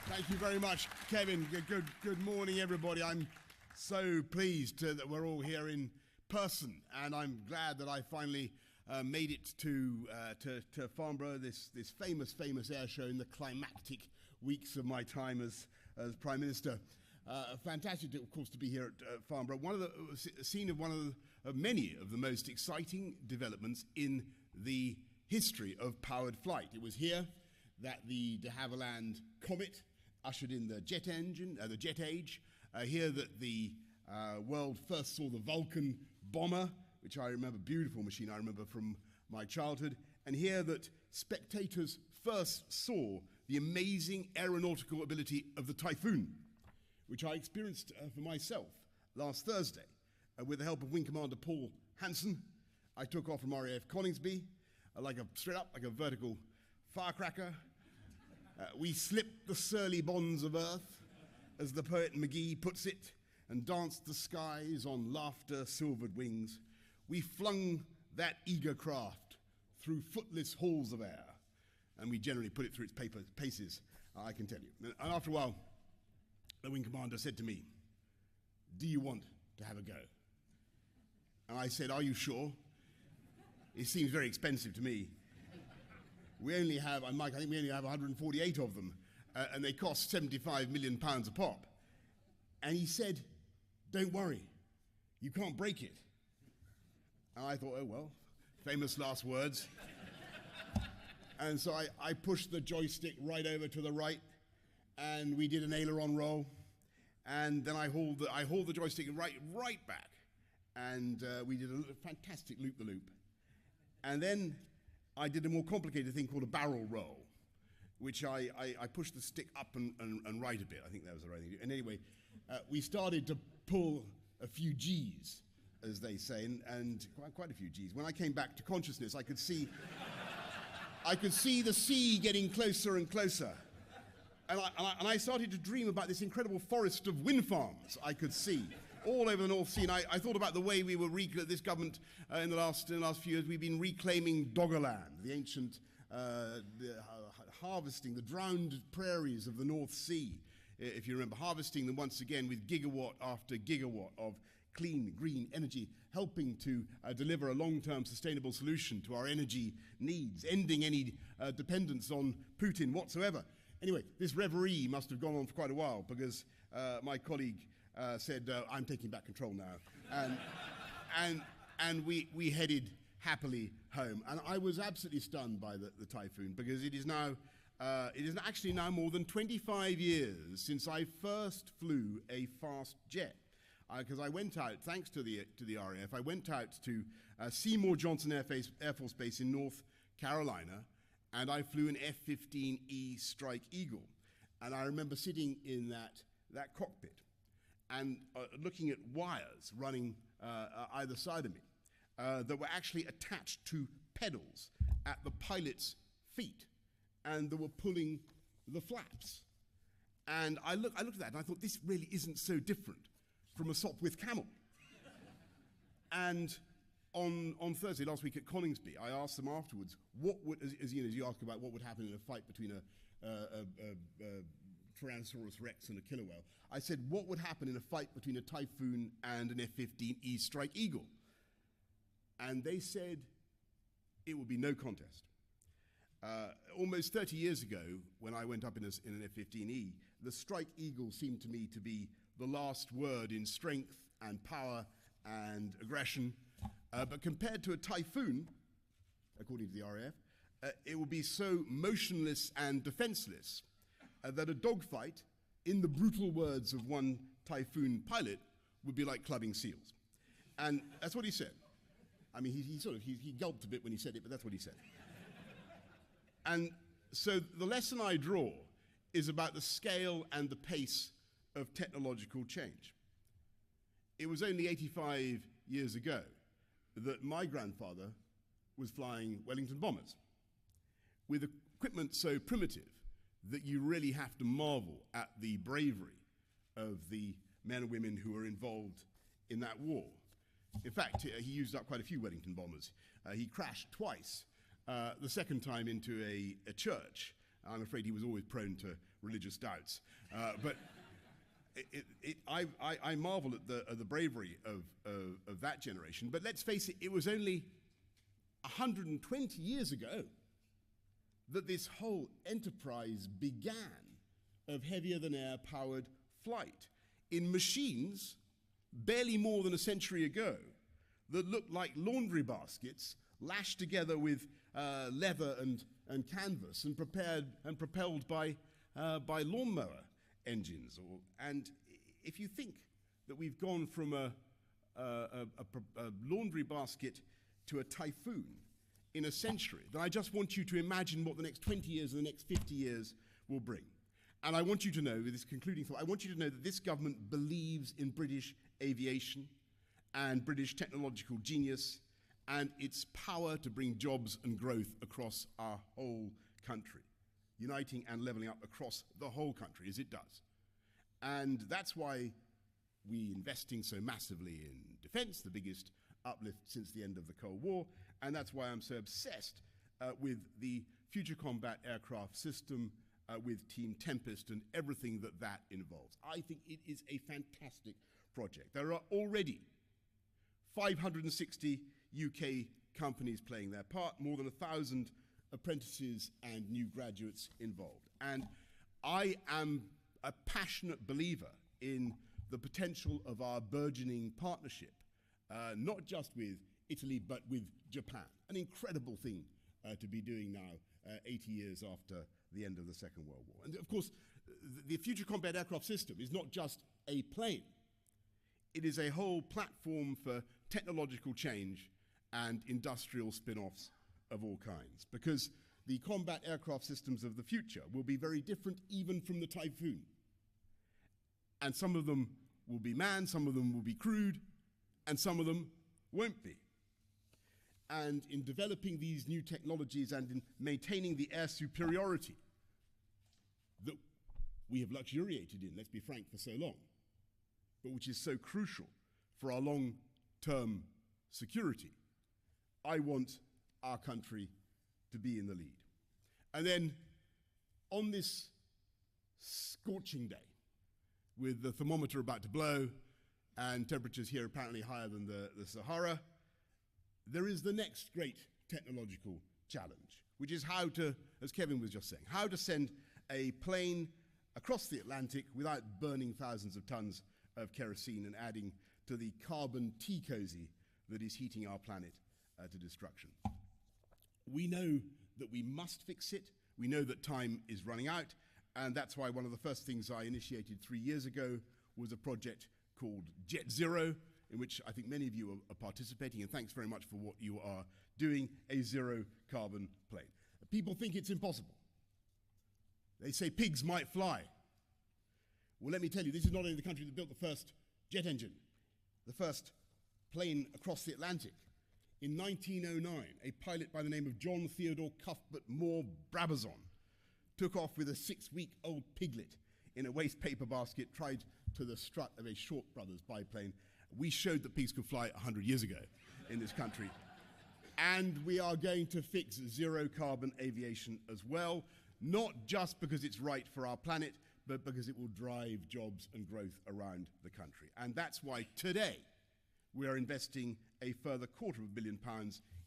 Thank you very much, Kevin. Good morning, everybody. I'm so pleased that we're all here in person, and I'm glad that I finally made it to Farnborough, this famous air show in the climactic weeks of my time as Prime Minister. Fantastic, of course, to be here at Farnborough. Scene of one of many of the most exciting developments in the history of powered flight. It was here that the de Havilland Comet ushered in the jet age. Here that the world first saw the Vulcan bomber, which I remember, beautiful machine I remember from my childhood. And here that spectators first saw the amazing aeronautical ability of the Typhoon, which I experienced for myself last Thursday. With the help of Wing Commander Paul Hansen, I took off from RAF Coningsby straight up like a vertical firecracker. We slipped the surly bonds of earth, as the poet McGee puts it, and danced the skies on laughter-silvered wings. We flung that eager craft through footless halls of air, and we generally put it through its paces, I can tell you. And after a while, the wing commander said to me, "Do you want to have a go?" And I said, "Are you sure? It seems very expensive to me. We only have, Mike, I think we only have 148 of them, and they cost £75 million a pop." And he said, "Don't worry, you can't break it." And I thought, oh well, famous last words. And so I pushed the joystick right over to the right, and we did an aileron roll, and then I hauled the joystick right back, and we did a fantastic loop-the-loop. And then I did a more complicated thing called a barrel roll, which I pushed the stick up and right a bit. I think that was the right thing to do. And anyway, we started to pull a few G's, as they say, and quite a few G's. When I came back to consciousness, I could see the sea getting closer and closer. And I started to dream about this incredible forest of wind farms I could see all over the North Sea. And I thought about the way we were, this government in the last few years, we've been reclaiming Doggerland, the ancient harvesting the drowned prairies of the North Sea, if you remember, harvesting them once again with gigawatt after gigawatt of clean, green energy, helping to deliver a long-term sustainable solution to our energy needs, ending any dependence on Putin whatsoever. Anyway, this reverie must have gone on for quite a while, because my colleague said, "I'm taking back control now." And we headed happily home. And I was absolutely stunned by the Typhoon, because it is actually now more than 25 years since I first flew a fast jet. Because I went out, thanks to the RAF, I went out to Seymour Johnson Air Force Base in North Carolina, and I flew an F-15E Strike Eagle. And I remember sitting in that cockpit and looking at wires running either side of me that were actually attached to pedals at the pilot's feet, and that were pulling the flaps. And I looked at that and I thought, this really isn't so different from a Sopwith Camel. And on Thursday last week at Coningsby, I asked them afterwards, what would, as you ask about what would happen in a fight between a Tyrannosaurus Rex and a killer whale, I said, what would happen in a fight between a Typhoon and an F-15E Strike Eagle? And they said it would be no contest. Almost 30 years ago, when I went up in an F-15E, the Strike Eagle seemed to me to be the last word in strength and power and aggression. But compared to a Typhoon, according to the RAF, it would be so motionless and defenseless that a dogfight, in the brutal words of one Typhoon pilot, would be like clubbing seals. And that's what he said. I mean, he gulped a bit when he said it, but that's what he said. And so the lesson I draw is about the scale and the pace of technological change. It was only 85 years ago that my grandfather was flying Wellington bombers with equipment so primitive that you really have to marvel at the bravery of the men and women who were involved in that war. In fact, he used up quite a few Wellington bombers. He crashed twice, the second time into a church. I'm afraid he was always prone to religious doubts. But I marvel at the bravery of that generation. But let's face it, it was only 120 years ago that this whole enterprise began of heavier-than-air powered flight in machines barely more than a century ago that looked like laundry baskets lashed together with leather and canvas and propelled by lawnmower engines. And if you think that we've gone from a laundry basket to a typhoon in a century, then I just want you to imagine what the next 20 years and the next 50 years will bring. And I want you to know, with this concluding thought, I want you to know that this government believes in British aviation and British technological genius and its power to bring jobs and growth across our whole country, uniting and levelling up across the whole country, as it does. And that's why we're investing so massively in defence, the biggest uplift since the end of the Cold War, and that's why I'm so obsessed with the Future Combat Aircraft System, with Team Tempest and everything that involves. I think it is a fantastic project. There are already 560 UK companies playing their part, more than 1,000 apprentices and new graduates involved. And I am a passionate believer in the potential of our burgeoning partnership, not just with Italy, but with Japan. An incredible thing to be doing now, 80 years after the end of the Second World War. And of course, the Future Combat Aircraft System is not just a plane. It is a whole platform for technological change and industrial spin-offs of all kinds, because the combat aircraft systems of the future will be very different even from the Typhoon. And some of them will be manned, some of them will be crewed, and some of them won't be. And in developing these new technologies and in maintaining the air superiority that we have luxuriated in, let's be frank, for so long, but which is so crucial for our long-term security, I want our country to be in the lead. And then on this scorching day, with the thermometer about to blow and temperatures here apparently higher than the Sahara, there is the next great technological challenge, which is how to, as Kevin was just saying, how to send a plane across the Atlantic without burning thousands of tons of kerosene and adding to the carbon tea cozy that is heating our planet to destruction. We know that we must fix it. We know that time is running out, and that's why one of the first things I initiated 3 years ago was a project called Jet Zero, in which I think many of you are participating, and thanks very much for what you are doing, a zero carbon plane. People think it's impossible. They say pigs might fly. Well, let me tell you, this is not only the country that built the first jet engine, the first plane across the Atlantic. In 1909, a pilot by the name of John Theodore Cuthbert Moore Brabazon took off with a 6-week-old piglet in a waste paper basket, tied to the strut of a Short Brothers biplane. We showed that pigs could fly 100 years ago in this country. And we are going to fix zero carbon aviation as well, not just because it's right for our planet, but because it will drive jobs and growth around the country. And that's why today we are investing a further £250 million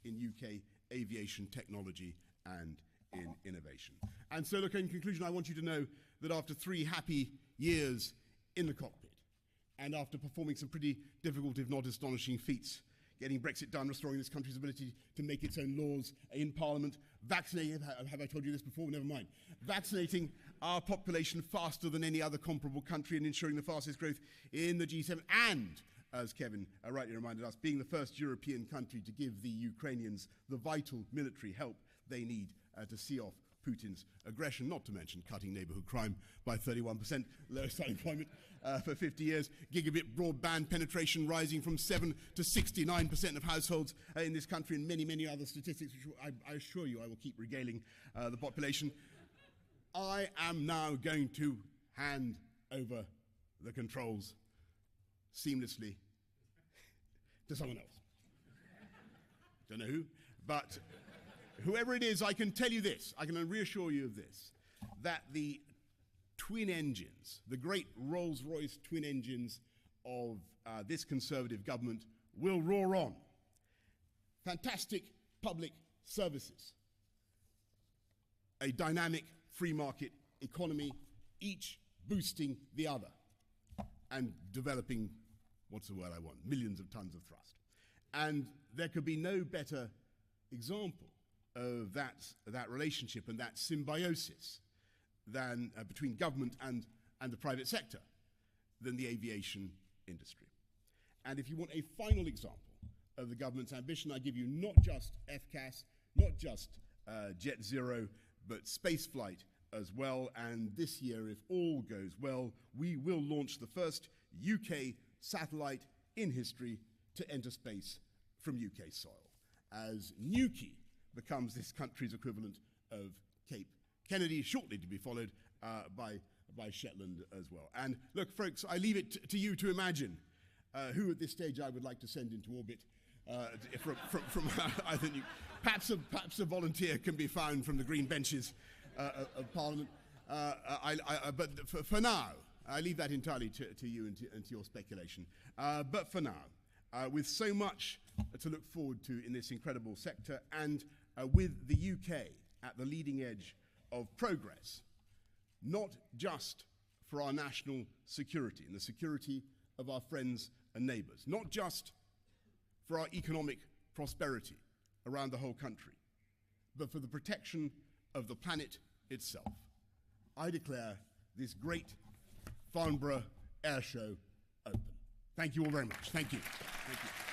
in UK aviation technology and in innovation. And so, look, in conclusion, I want you to know that after 3 happy years in the cockpit, and after performing some pretty difficult, if not astonishing feats, getting Brexit done, restoring this country's ability to make its own laws in Parliament, vaccinating, have I told you this before? Never mind. Vaccinating our population faster than any other comparable country and ensuring the fastest growth in the G7, and, as Kevin rightly reminded us, being the first European country to give the Ukrainians the vital military help they need to see off Putin's aggression, not to mention cutting neighbourhood crime by 31%, lowest unemployment for 50 years, gigabit broadband penetration rising from 7 to 69% of households in this country, and many, many other statistics, which I assure you I will keep regaling the population. I am now going to hand over the controls seamlessly to someone else. Don't know who, but whoever it is, I can tell you this, I can reassure you of this, that the twin engines, the great Rolls-Royce twin engines of this Conservative government will roar on. Fantastic public services, a dynamic free market economy, each boosting the other and developing, what's the word I want, millions of tons of thrust. And there could be no better example of that relationship and that symbiosis than between government and the private sector than the aviation industry. And if you want a final example of the government's ambition, I give you not just FCAS, not just Jet Zero, but space flight as well. And this year, if all goes well, we will launch the first UK satellite in history to enter space from UK soil, as Newquay becomes this country's equivalent of Cape Kennedy, shortly to be followed by Shetland as well. And look, folks, I leave it to you to imagine who at this stage I would like to send into orbit. From I think perhaps a volunteer can be found from the green benches of Parliament. But for now, I leave that entirely to you and to your speculation. But for now, with so much to look forward to in this incredible sector, and with the UK at the leading edge of progress, not just for our national security and the security of our friends and neighbours, not just for our economic prosperity around the whole country, but for the protection of the planet itself, I declare this great Farnborough Air Show open. Thank you all very much. Thank you. Thank you.